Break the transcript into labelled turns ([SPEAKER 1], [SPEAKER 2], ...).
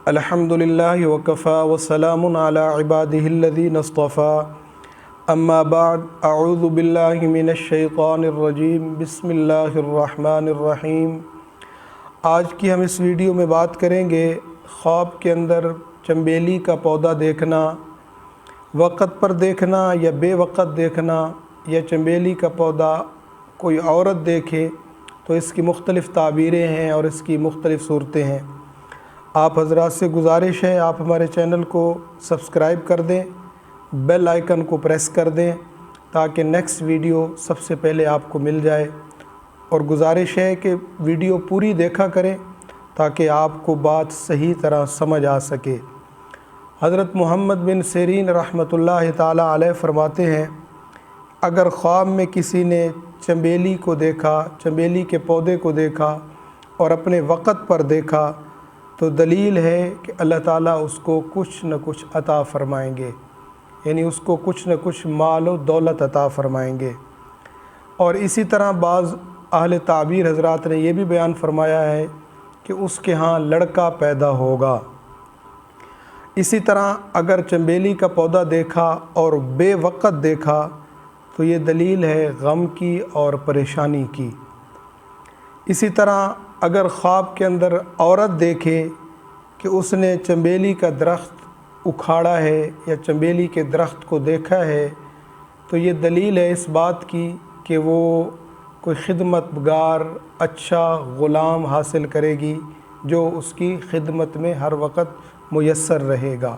[SPEAKER 1] الحمدللہ وکفا وسلام علی عبادہ الذین اصطفیٰ اما بعد اعوذ باللہ من الشیطان الرجیم بسم اللہ الرحمن الرحیم۔ آج کی ہم اس ویڈیو میں بات کریں گے خواب کے اندر چنبیلی کا پودا دیکھنا، وقت پر دیکھنا یا بے وقت دیکھنا، یا چنبیلی کا پودا کوئی عورت دیکھے تو اس کی مختلف تعبیریں ہیں اور اس کی مختلف صورتیں ہیں۔ آپ حضرات سے گزارش ہے آپ ہمارے چینل کو سبسکرائب کر دیں، بیل آئیکن کو پریس کر دیں تاکہ نیکسٹ ویڈیو سب سے پہلے آپ کو مل جائے، اور گزارش ہے کہ ویڈیو پوری دیکھا کریں تاکہ آپ کو بات صحیح طرح سمجھ آ سکے۔ حضرت محمد بن سیرین رحمۃ اللہ تعالیٰ علیہ فرماتے ہیں، اگر خواب میں کسی نے چنبیلی کو دیکھا، چنبیلی کے پودے کو دیکھا اور اپنے وقت پر دیکھا تو دلیل ہے کہ اللہ تعالیٰ اس کو کچھ نہ کچھ عطا فرمائیں گے، یعنی اس کو کچھ نہ کچھ مال و دولت عطا فرمائیں گے۔ اور اسی طرح بعض اہل تعبیر حضرات نے یہ بھی بیان فرمایا ہے کہ اس کے ہاں لڑکا پیدا ہوگا۔ اسی طرح اگر چنبیلی کا پودا دیکھا اور بے وقت دیکھا تو یہ دلیل ہے غم کی اور پریشانی کی۔ اسی طرح اگر خواب کے اندر عورت دیکھے کہ اس نے چنبیلی کا درخت اکھاڑا ہے یا چنبیلی کے درخت کو دیکھا ہے تو یہ دلیل ہے اس بات کی کہ وہ کوئی خدمت گار اچھا غلام حاصل کرے گی جو اس کی خدمت میں ہر وقت میسر رہے گا۔